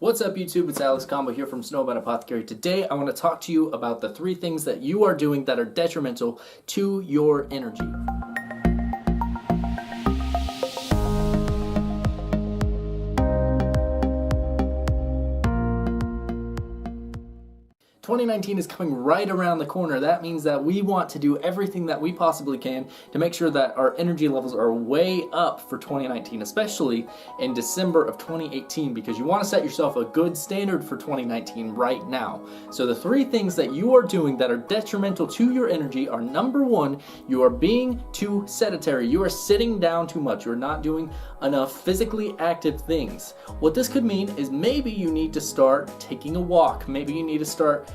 What's up YouTube, it's Alex Combow here from Snowbound Apothecary. Today I want to talk to you about the 3 things that you are doing that are detrimental to your energy. 2019 is coming right around the corner. That means that we want to do everything that we possibly can to make sure that our energy levels are way up for 2019, especially in December of 2018, because you want to set yourself a good standard for 2019 right now. So the 3 things that you are doing that are detrimental to your energy are: number 1, you are being too sedentary. You are sitting down too much. You're not doing enough physically active things. What this could mean is maybe you need to start taking a walk. Maybe you need to start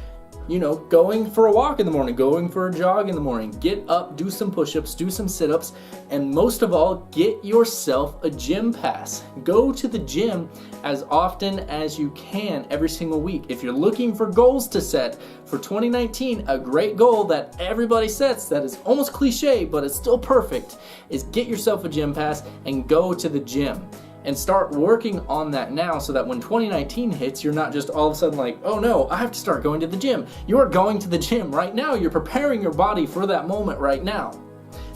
going for a walk in the morning, going for a jog in the morning. Get up, do some push-ups, do some sit-ups, and most of all, get yourself a gym pass. Go to the gym as often as you can every single week. If you're looking for goals to set for 2019, a great goal that everybody sets that is almost cliche, but it's still perfect, is get yourself a gym pass and go to the gym. And start working on that now so that when 2019 hits, you're not just all of a sudden like, oh no, I have to start going to the gym. You are going to the gym right now. You're preparing your body for that moment right now.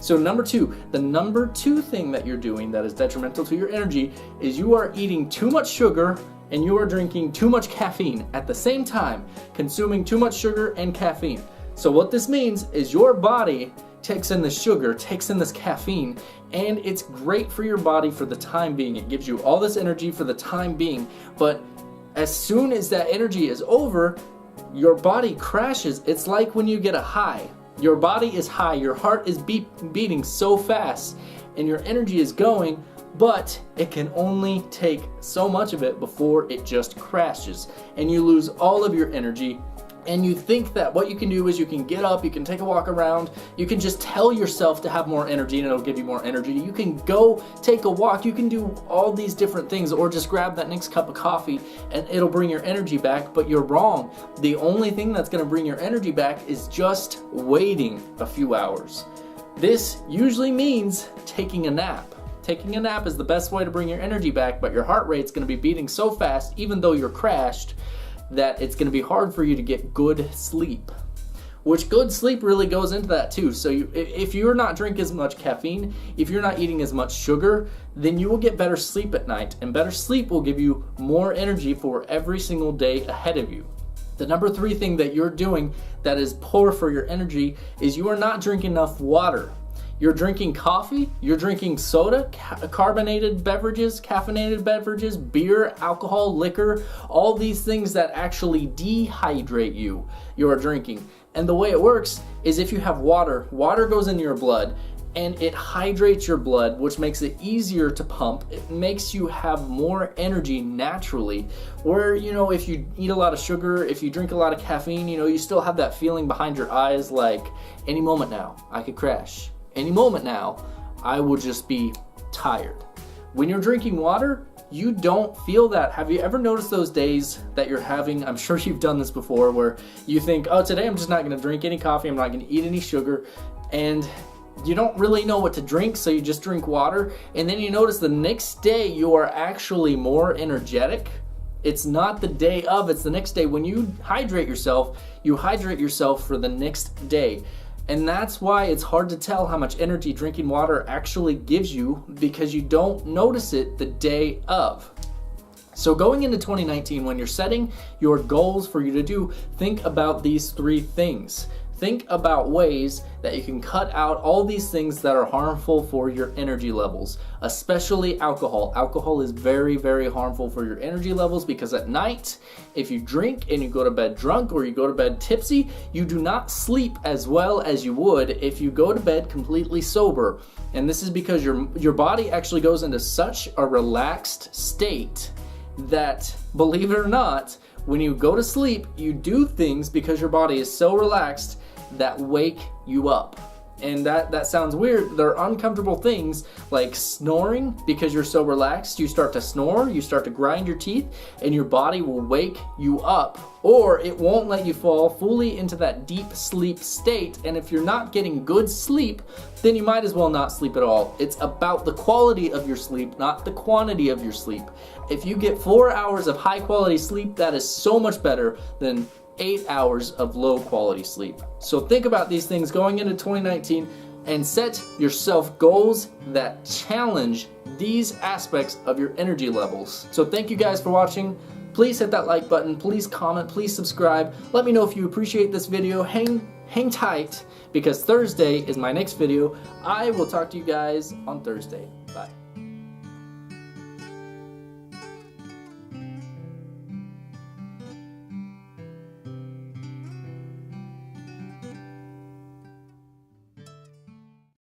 So number 2, the number 2 thing that you're doing that is detrimental to your energy is you are eating too much sugar and you are drinking too much caffeine at the same time, consuming too much sugar and caffeine. So what this means is your body takes in the sugar, takes in this caffeine, and it's great for your body for the time being. It gives you all this energy for the time being, but as soon as that energy is over, your body crashes. It's like when you get a high. Your body is high, your heart is beating so fast, and your energy is going, but it can only take so much of it before it just crashes, and you lose all of your energy. And you think that what you can do is you can get up, you can take a walk around, you can just tell yourself to have more energy and it'll give you more energy. You can go take a walk, you can do all these different things, or just grab that next cup of coffee and it'll bring your energy back, but you're wrong. The only thing that's gonna bring your energy back is just waiting a few hours. This usually means taking a nap. Taking a nap is the best way to bring your energy back, but your heart rate's gonna be beating so fast, even though you're crashed, that it's going to be hard for you to get good sleep, which good sleep really goes into that too. So if you're not drinking as much caffeine, if you're not eating as much sugar, then you will get better sleep at night, and better sleep will give you more energy for every single day ahead of you. The number 3 thing that you're doing that is poor for your energy is you are not drinking enough water. You're drinking coffee, you're drinking soda, carbonated beverages, caffeinated beverages, beer, alcohol, liquor, all these things that actually dehydrate you, you are drinking. And the way it works is if you have water, water goes into your blood and it hydrates your blood, which makes it easier to pump. It makes you have more energy naturally. Where, if you eat a lot of sugar, if you drink a lot of caffeine, you still have that feeling behind your eyes like, any moment now, I could crash. Any moment now, I will just be tired. When you're drinking water, you don't feel that. Have you ever noticed those days that you're having, I'm sure you've done this before, where you think, oh, today I'm just not gonna drink any coffee, I'm not gonna eat any sugar, and you don't really know what to drink, so you just drink water, and then you notice the next day you are actually more energetic. It's not the day of, it's the next day. When you hydrate yourself for the next day. And that's why it's hard to tell how much energy drinking water actually gives you, because you don't notice it the day of. So going into 2019, when you're setting your goals for you to do, think about these 3 things. Think about ways that you can cut out all these things that are harmful for your energy levels, especially alcohol. Alcohol is very, very harmful for your energy levels, because at night, if you drink and you go to bed drunk or you go to bed tipsy, you do not sleep as well as you would if you go to bed completely sober. And this is because your body actually goes into such a relaxed state that, believe it or not, when you go to sleep, you do things because your body is so relaxed that wake you up. And that sounds weird. There are uncomfortable things like snoring. Because you're so relaxed, you start to snore, you start to grind your teeth, and your body will wake you up, or it won't let you fall fully into that deep sleep state. And if you're not getting good sleep, then you might as well not sleep at all. It's about the quality of your sleep, not the quantity of your sleep. If you get 4 hours of high quality sleep, that is so much better than 8 hours of low quality sleep. So think about these things going into 2019 and set yourself goals that challenge these aspects of your energy levels. So thank you guys for watching. Please hit that like button, please comment, please subscribe. Let me know if you appreciate this video. Hang tight, because Thursday is my next video. I will talk to you guys on Thursday.